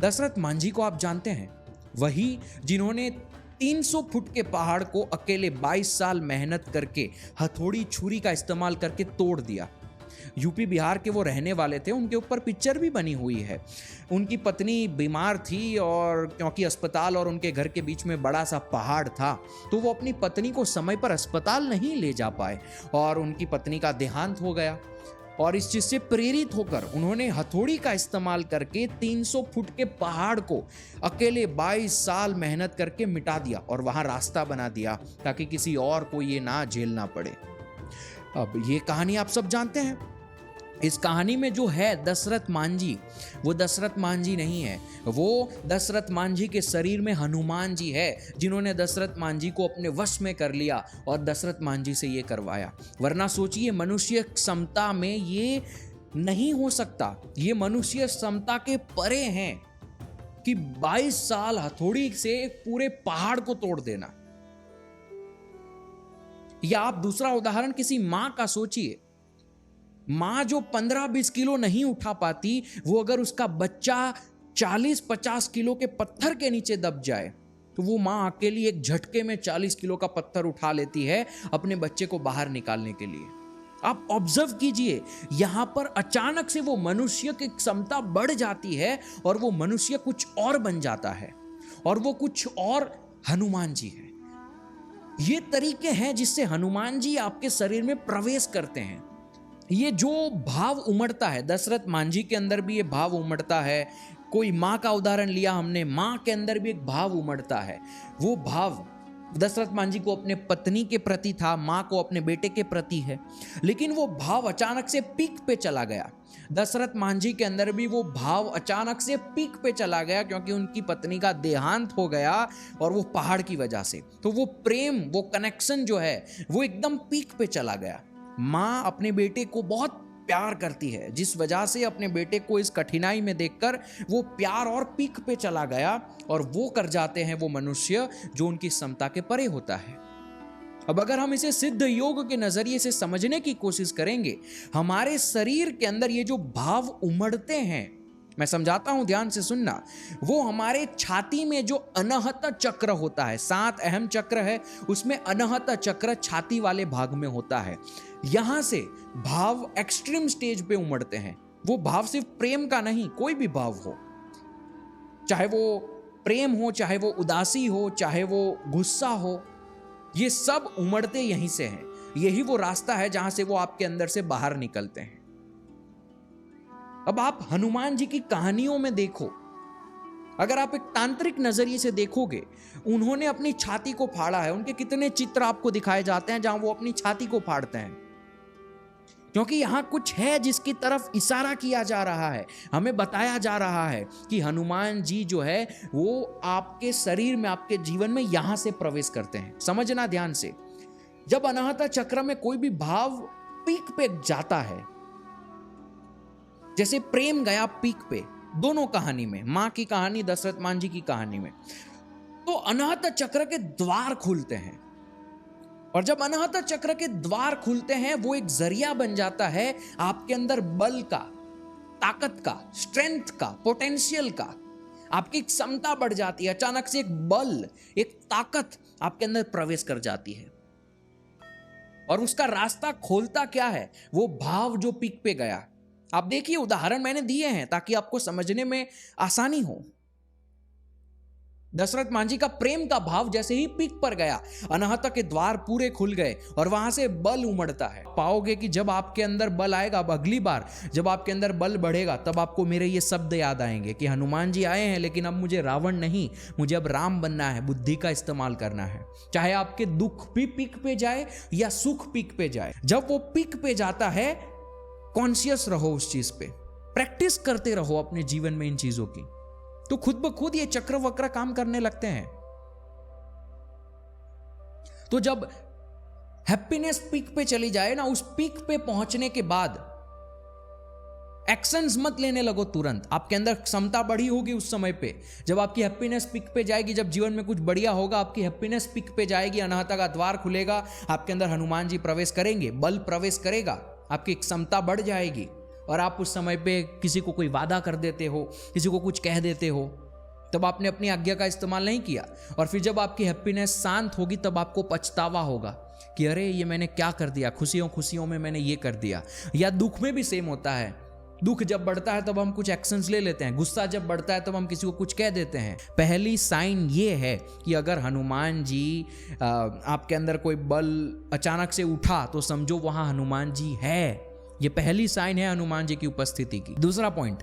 दशरथ मांझी को आप जानते हैं, वही जिन्होंने 300 फुट के पहाड़ को अकेले 22 साल मेहनत करके हथौड़ी छुरी का इस्तेमाल करके तोड़ दिया। यूपी बिहार के वो रहने वाले थे, उनके ऊपर पिक्चर भी बनी हुई है। उनकी पत्नी बीमार थी और क्योंकि अस्पताल और उनके घर के बीच में बड़ा सा पहाड़ था, तो वो अपनी पत्नी को समय पर अस्पताल नहीं ले जा पाए और उनकी पत्नी का देहांत हो गया। और इस चीज से प्रेरित होकर उन्होंने हथौड़ी का इस्तेमाल करके 300 फुट के पहाड़ को अकेले 22 साल मेहनत करके मिटा दिया और वहां रास्ता बना दिया ताकि किसी और को ये ना झेलना पड़े। अब ये कहानी आप सब जानते हैं। इस कहानी में जो है दशरथ मांझी, वो दशरथ मांझी नहीं है, वो दशरथ मांझी के शरीर में हनुमान जी है, जिन्होंने दशरथ मांझी को अपने वश में कर लिया और दशरथ मांझी से ये करवाया। वरना सोचिए, मनुष्य क्षमता में ये नहीं हो सकता, ये मनुष्य क्षमता के परे हैं कि 22 साल हथौड़ी से एक पूरे पहाड़ को तोड़ देना। या आप दूसरा उदाहरण किसी मां का सोचिए। मां जो 15-20 किलो नहीं उठा पाती, वो अगर उसका बच्चा 40-50 किलो के पत्थर के नीचे दब जाए तो वो मां अकेली एक झटके में 40 किलो का पत्थर उठा लेती है अपने बच्चे को बाहर निकालने के लिए। आप ऑब्जर्व कीजिए, यहां पर अचानक से वो मनुष्य की क्षमता बढ़ जाती है और वो मनुष्य कुछ और बन जाता है, और वो कुछ और हनुमान जी है। ये तरीके हैं जिससे हनुमान जी आपके शरीर में प्रवेश करते हैं। ये जो भाव उमड़ता है, दशरथ मांझी के अंदर भी ये भाव उमड़ता है। कोई माँ का उदाहरण लिया हमने, माँ के अंदर भी एक भाव उमड़ता है। वो भाव दशरथ मांझी को अपने पत्नी के प्रति था, माँ को अपने बेटे के प्रति है, लेकिन वो भाव अचानक से पीक पे चला गया। दशरथ मांझी के अंदर भी वो भाव अचानक से पीक पे चला गया क्योंकि उनकी पत्नी का देहांत हो गया और वो पहाड़ की वजह से। तो वो प्रेम, वो कनेक्शन जो है वो एकदम पीक पे चला गया। माँ अपने बेटे को बहुत प्यार करती है, जिस वजह से अपने बेटे को इस कठिनाई में देखकर वो प्यार और पीक पे चला गया और वो कर जाते हैं वो मनुष्य जो उनकी क्षमता के परे होता है। अब अगर हम इसे सिद्ध योग के नजरिए से समझने की कोशिश करेंगे, हमारे शरीर के अंदर ये जो भाव उमड़ते हैं, मैं समझाता हूं, ध्यान से सुनना। वो हमारे छाती में जो अनाहत चक्र होता है, 7 अहम चक्र है, उसमें अनाहत चक्र छाती वाले भाग में होता है। यहां से भाव एक्सट्रीम स्टेज पे उमड़ते हैं। वो भाव सिर्फ प्रेम का नहीं, कोई भी भाव हो, चाहे वो प्रेम हो, चाहे वो उदासी हो, चाहे वो गुस्सा हो, ये सब उमड़ते यहीं से हैं। यही वो रास्ता है जहां से वो आपके अंदर से बाहर निकलते हैं। अब आप हनुमान जी की कहानियों में देखो, अगर आप एक तांत्रिक नजरिए से देखोगे, उन्होंने अपनी छाती को फाड़ा है। उनके कितने चित्र आपको दिखाए जाते हैं जहां वो अपनी छाती को फाड़ते हैं, क्योंकि यहां कुछ है जिसकी तरफ इशारा किया जा रहा है। हमें बताया जा रहा है कि हनुमान जी जो है वो आपके शरीर में, आपके जीवन में यहां से प्रवेश करते हैं। समझना ध्यान से, जब अनाहत चक्र में कोई भी भाव पीक पे जाता है, जैसे प्रेम गया पीक पे, दोनों कहानी में, मां की कहानी, दशरथ मांझी की कहानी में, तो अनाहत चक्र के द्वार खुलते हैं। और जब अनाहत चक्र के द्वार खुलते हैं, वो एक जरिया बन जाता है आपके अंदर बल का, ताकत का, स्ट्रेंथ का, पोटेंशियल का। आपकी क्षमता बढ़ जाती है, अचानक से एक बल, एक ताकत आपके अंदर प्रवेश कर जाती है। और उसका रास्ता खोलता क्या है? वो भाव जो पीक पे गया। आप देखिए, उदाहरण मैंने दिए हैं ताकि आपको समझने में आसानी हो। दशरथ मांझी का प्रेम का भाव जैसे ही पीक पर गया, अनाहत के द्वार पूरे खुल गए और वहां से बल उमड़ता है। पाओगे कि जब आपके अंदर बल आएगा, अब अगली बार जब आपके अंदर बल बढ़ेगा, तब आपको मेरे ये शब्द याद आएंगे कि हनुमान जी आए हैं, लेकिन अब मुझे रावण नहीं, मुझे अब राम बनना है, बुद्धि का इस्तेमाल करना है। चाहे आपके दुख भी पीक पे जाए या सुख पीक पे जाए, जब वो पीक पे जाता है, कॉन्शियस रहो उस चीज पे, प्रैक्टिस करते रहो अपने जीवन में इन चीजों की, तो खुद ब खुद ये चक्र वक्र काम करने लगते हैं। तो जब हैप्पीनेस पीक पे चली जाए ना, उस पीक पे पहुंचने के बाद एक्शंस मत लेने लगो तुरंत। आपके अंदर क्षमता बढ़ी होगी उस समय पे, जब आपकी हैप्पीनेस पीक पे जाएगी, जब जीवन में कुछ बढ़िया होगा, आपकी हैप्पीनेस पीक पे जाएगी, अनाहत का द्वार खुलेगा, आपके अंदर हनुमान जी प्रवेश करेंगे, बल प्रवेश करेगा, आपकी क्षमता बढ़ जाएगी। और आप उस समय पे किसी को कोई वादा कर देते हो, किसी को कुछ कह देते हो, तब आपने अपनी आज्ञा का इस्तेमाल नहीं किया, और फिर जब आपकी हैप्पीनेस शांत होगी तब आपको पछतावा होगा कि अरे ये मैंने क्या कर दिया, खुशियों खुशियों में मैंने ये कर दिया। या दुख में भी सेम होता है, दुख जब बढ़ता है तब हम कुछ एक्शंस ले लेते हैं, गुस्सा जब बढ़ता है तब हम किसी को कुछ कह देते हैं। पहली साइन ये है कि अगर हनुमान जी आपके अंदर कोई बल अचानक से उठा तो समझो वहां हनुमान जी है। ये पहली साइन है हनुमान जी की उपस्थिति की। दूसरा पॉइंट,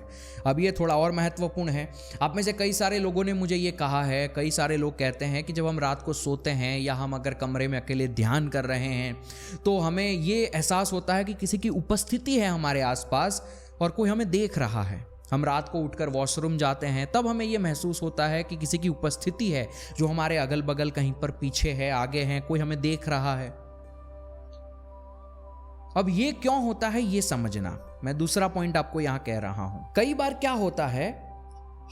अब ये थोड़ा और महत्वपूर्ण है। आप में से कई सारे लोगों ने मुझे ये कहा है, कई सारे लोग कहते हैं कि जब हम रात को सोते हैं या हम अगर कमरे में अकेले ध्यान कर रहे हैं तो हमें ये एहसास होता है कि किसी की उपस्थिति है हमारे आसपास और कोई हमें देख रहा है। हम रात को उठकर वॉशरूम जाते हैं तब हमें यह महसूस होता है कि किसी की उपस्थिति है जो हमारे अगल बगल कहीं पर पीछे है, आगे है, कोई हमें देख रहा है। अब ये क्यों होता है ये समझना, मैं दूसरा पॉइंट आपको यहां कह रहा हूं। कई बार क्या होता है,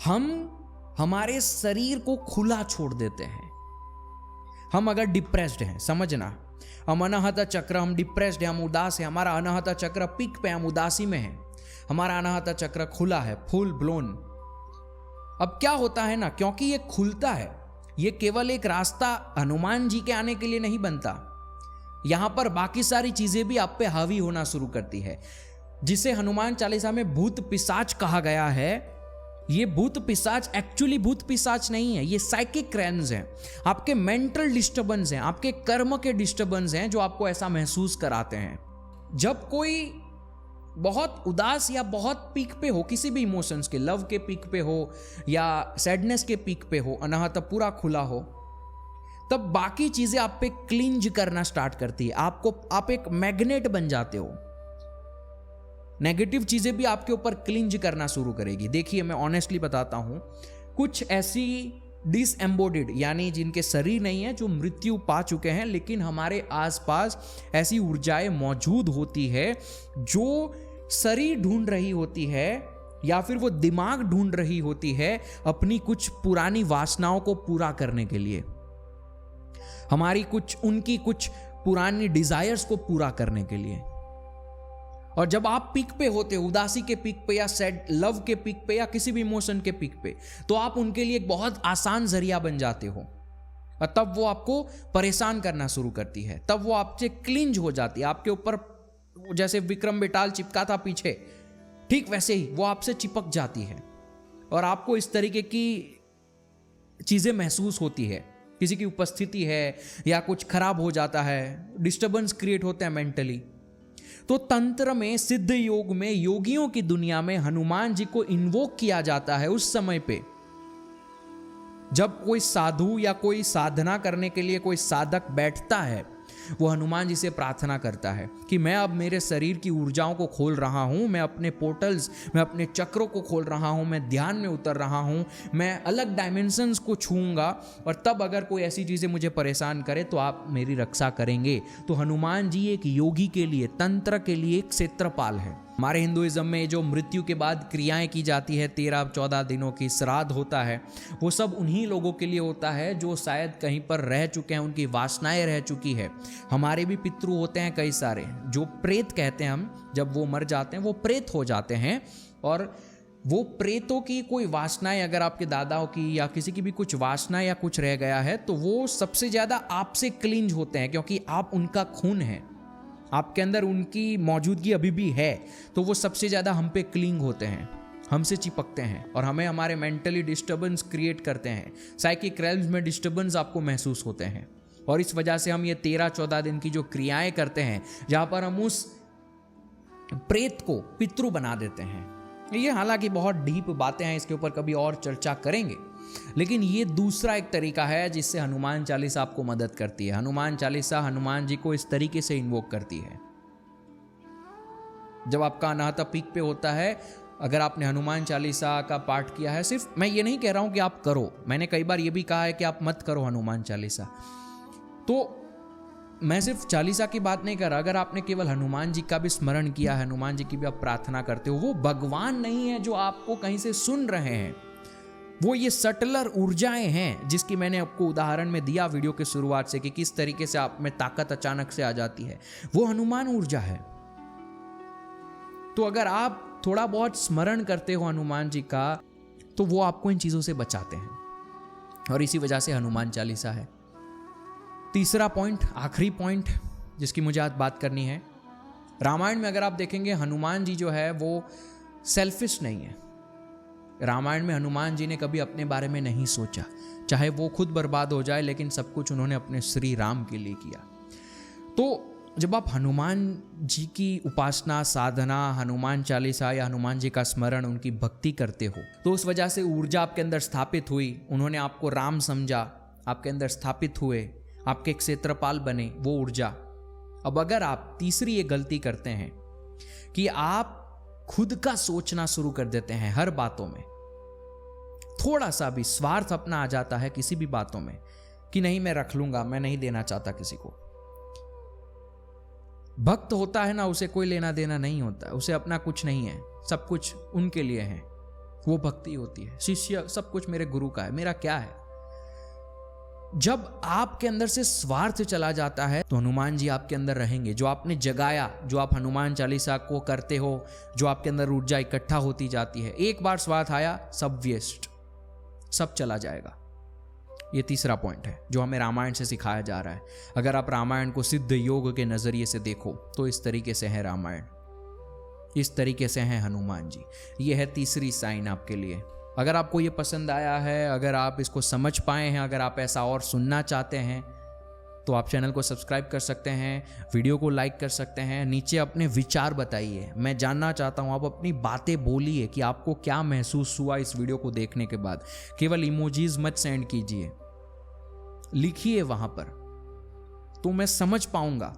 हम हमारे शरीर को खुला छोड़ देते हैं। हम अगर डिप्रेस्ड हैं, समझना, हम अनाहत चक्र, हम डिप्रेस्ड हैं, हम उदास हैं, हमारा अनाहत चक्र पीक पे, हम उदासी में हैं, हमारा अनाहत चक्र खुला है, फुल ब्लोन। अब क्या होता है ना, क्योंकि ये खुलता है, ये केवल एक रास्ता हनुमान जी के आने के लिए नहीं बनता, यहां पर बाकी सारी चीजें भी आप पे हावी होना शुरू करती है, जिसे हनुमान चालीसा में भूत पिशाच कहा गया है। ये भूत पिशाच एक्चुअली भूत पिशाच नहीं है, ये साइकिक क्रेन्स हैं, आपके मेंटल डिस्टर्बेंस हैं, आपके कर्म के डिस्टर्बेंस हैं जो आपको ऐसा महसूस कराते हैं। जब कोई बहुत उदास या बहुत पीक पे हो, किसी भी इमोशंस के, लव के पीक पे हो या सैडनेस के पीक पे हो, अनाहत पूरा खुला हो, तब बाकी चीजें आप पे क्लिंज करना स्टार्ट करती है। आप एक मैग्नेट बन जाते हो, नेगेटिव चीजें भी आपके ऊपर क्लिंज करना शुरू करेगी। देखिए, मैं ऑनेस्टली बताता हूं, कुछ ऐसी डिसएम्बोडिड यानी जिनके शरीर नहीं है, जो मृत्यु पा चुके हैं, लेकिन हमारे आसपास ऐसी ऊर्जाएं मौजूद होती है जो शरीर ढूंढ रही होती है या फिर वो दिमाग ढूंढ रही होती है अपनी कुछ पुरानी वासनाओं को पूरा करने के लिए, उनकी कुछ पुरानी डिजायर्स को पूरा करने के लिए। और जब आप पीक पे होते हो, उदासी के पीक पे या सैड लव के पीक पे या किसी भी इमोशन के पीक पे, तो आप उनके लिए एक बहुत आसान जरिया बन जाते हो, और तब वो आपको परेशान करना शुरू करती है, तब वो आपसे क्लिंज हो जाती है, आपके ऊपर जैसे विक्रम बेताल चिपका था पीछे, ठीक वैसे ही वो आपसे चिपक जाती है और आपको इस तरीके की चीजें महसूस होती है। किसी की उपस्थिति है या कुछ खराब हो जाता है, डिस्टर्बेंस क्रिएट होते हैं मेंटली। तो तंत्र में, सिद्ध योग में, योगियों की दुनिया में हनुमान जी को इन्वोक किया जाता है उस समय पे जब कोई साधु या कोई साधना करने के लिए कोई साधक बैठता है, वो हनुमान जी से प्रार्थना करता है कि मैं अब मेरे शरीर की ऊर्जाओं को खोल रहा हूं, मैं अपने पोर्टल्स, मैं अपने चक्रों को खोल रहा हूं, मैं ध्यान में उतर रहा हूं, मैं अलग डायमेंशंस को छूंगा, और तब अगर कोई ऐसी चीजें मुझे परेशान करे तो आप मेरी रक्षा करेंगे। तो हनुमान जी एक योगी के लिए, तंत्र के लिए एक क्षेत्रपाल है। हमारे हिंदुइज्म में जो मृत्यु के बाद क्रियाएं की जाती है, 13-14 दिनों की श्राद्ध होता है, वो सब उन्हीं लोगों के लिए होता है जो शायद कहीं पर रह चुके हैं, उनकी वासनाएं रह चुकी है। हमारे भी पितृ होते हैं कई सारे, जो प्रेत कहते हैं हम, जब वो मर जाते हैं वो प्रेत हो जाते हैं, और वो प्रेतों की कोई वासनाएं, अगर आपके दादाओं की या किसी की भी कुछ वासना या कुछ रह गया है, तो वो सबसे ज्यादा आपसे क्लिंज होते हैं, क्योंकि आप उनका खून है, आपके अंदर उनकी मौजूदगी अभी भी है, तो वो सबसे ज्यादा हम पे क्लिंग होते हैं, हमसे चिपकते हैं और हमें हमारे मेंटली डिस्टर्बेंस क्रिएट करते हैं। साइकिक रेल्म्स में डिस्टर्बेंस आपको महसूस होते हैं, और इस वजह से हम ये 13-14 दिन की जो क्रियाएं करते हैं, जहां पर हम उस प्रेत को पितृ बना देते हैं। ये हालांकि बहुत डीप बातें हैं, इसके ऊपर कभी और चर्चा करेंगे, लेकिन ये दूसरा एक तरीका है जिससे हनुमान चालीसा आपको मदद करती है। हनुमान चालीसा हनुमान जी को इस तरीके से इन्वोक करती है। जब आपका अनाहत पीक पे होता है, अगर आपने हनुमान चालीसा का पाठ किया है, सिर्फ मैं ये नहीं कह रहा हूं कि आप करो, मैंने कई बार ये भी कहा है कि आप मत करो हनुमान चालीसा, तो मैं सिर्फ चालीसा की बात नहीं कर रहा। अगर आपने केवल हनुमान जी का भी स्मरण किया है, हनुमान जी की भी आप प्रार्थना करते हो, वो भगवान नहीं है जो आपको कहीं से सुन रहे हैं, वो ये सटलर ऊर्जाएं हैं जिसकी मैंने आपको उदाहरण में दिया वीडियो के शुरुआत से कि किस तरीके से आप में ताकत अचानक से आ जाती है, वो हनुमान ऊर्जा है। तो अगर आप थोड़ा बहुत स्मरण करते हो हनुमान जी का, तो वो आपको इन चीजों से बचाते हैं, और इसी वजह से हनुमान चालीसा है। तीसरा पॉइंट, आखिरी पॉइंट जिसकी मुझे आज बात करनी है, रामायण में अगर आप देखेंगे हनुमान जी जो है वो सेल्फिश नहीं है। रामायण में हनुमान जी ने कभी अपने बारे में नहीं सोचा, चाहे वो खुद बर्बाद हो जाए, लेकिन सब कुछ उन्होंने अपने श्री राम के लिए किया। तो जब आप हनुमान जी की उपासना, साधना, हनुमान चालीसा या हनुमान जी का स्मरण, उनकी भक्ति करते हो, तो उस वजह से ऊर्जा आपके अंदर स्थापित हुई, उन्होंने आपको राम समझा, आपके अंदर स्थापित हुए, आपके क्षेत्रपाल बने वो ऊर्जा। अब अगर आप तीसरी ये गलती करते हैं कि आप खुद का सोचना शुरू कर देते हैं हर बातों में, थोड़ा सा भी स्वार्थ अपना आ जाता है किसी भी बातों में कि नहीं मैं रख लूंगा, मैं नहीं देना चाहता किसी को। भक्त होता है ना, उसे कोई लेना देना नहीं होता, उसे अपना कुछ नहीं है, सब कुछ उनके लिए है, वो भक्ति होती है। शिष्य सब कुछ मेरे गुरु का है, मेरा क्या है। जब आपके अंदर से स्वार्थ चला जाता है तो हनुमान जी आपके अंदर रहेंगे। जो आपने जगाया, जो आप हनुमान चालीसा को करते हो, जो आपके अंदर ऊर्जा इकट्ठा होती जाती है, एक बार स्वार्थ आया सब वेस्ट, सब चला जाएगा। ये तीसरा पॉइंट है जो हमें रामायण से सिखाया जा रहा है। अगर आप रामायण को सिद्ध योग के नजरिए से देखो तो इस तरीके से है रामायण, इस तरीके से है हनुमान जी। ये है तीसरी साइन आपके लिए। अगर आपको ये पसंद आया है, अगर आप इसको समझ पाए हैं, अगर आप ऐसा और सुनना चाहते हैं, तो आप चैनल को सब्सक्राइब कर सकते हैं, वीडियो को लाइक कर सकते हैं, नीचे अपने विचार बताइए। मैं जानना चाहता हूं, आप अपनी बातें बोलिए कि आपको क्या महसूस हुआ इस वीडियो को देखने के बाद। केवल इमोजीज मत सेंड कीजिए, लिखिए वहां पर, तो मैं समझ पाऊंगा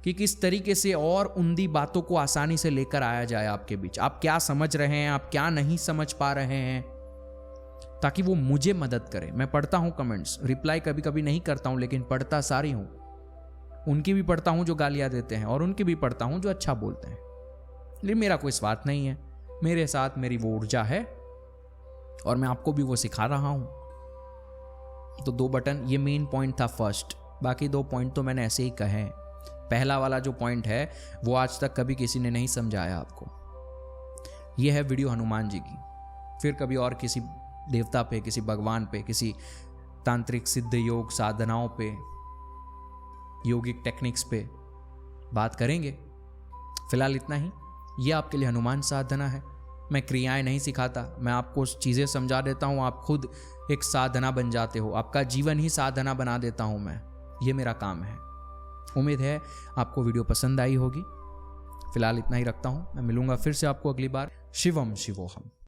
कि किस तरीके से और उन्दी बातों को आसानी से लेकर आया जाए आपके बीच। आप क्या समझ रहे हैं, आप क्या नहीं समझ पा रहे हैं, ताकि वो मुझे मदद करे। मैं पढ़ता हूं कमेंट्स, रिप्लाई कभी कभी नहीं करता हूं, लेकिन पढ़ता सारी हूं। उनकी भी पढ़ता हूं जो गालियां देते हैं, और उनकी भी पढ़ता हूं जो अच्छा बोलते हैं। लेकिन मेरा कोई स्वार्थ नहीं है, मेरे साथ मेरी वो ऊर्जा है, और मैं आपको भी वो सिखा रहा हूं। तो 2 बटन, ये मेन पॉइंट था फर्स्ट। बाकी 2 पॉइंट तो मैंने ऐसे ही कहे हैं। पहला वाला जो पॉइंट है वो आज तक कभी किसी ने नहीं समझाया आपको। ये है वीडियो हनुमान जी की। फिर कभी और किसी देवता पे, किसी भगवान पे, किसी तांत्रिक सिद्ध योग साधनाओं पे, योगिक टेक्निक्स पे बात करेंगे। फिलहाल इतना ही। ये आपके लिए हनुमान साधना है। मैं क्रियाएं नहीं सिखाता, मैं आपको चीज़ें समझा देता हूँ, आप खुद एक साधना बन जाते हो, आपका जीवन ही साधना बना देता हूँ मैं। ये मेरा काम है। उम्मीद है आपको वीडियो पसंद आई होगी। फिलहाल इतना ही रखता हूँ, मैं मिलूंगा फिर से आपको अगली बार। शिवम शिवोहम।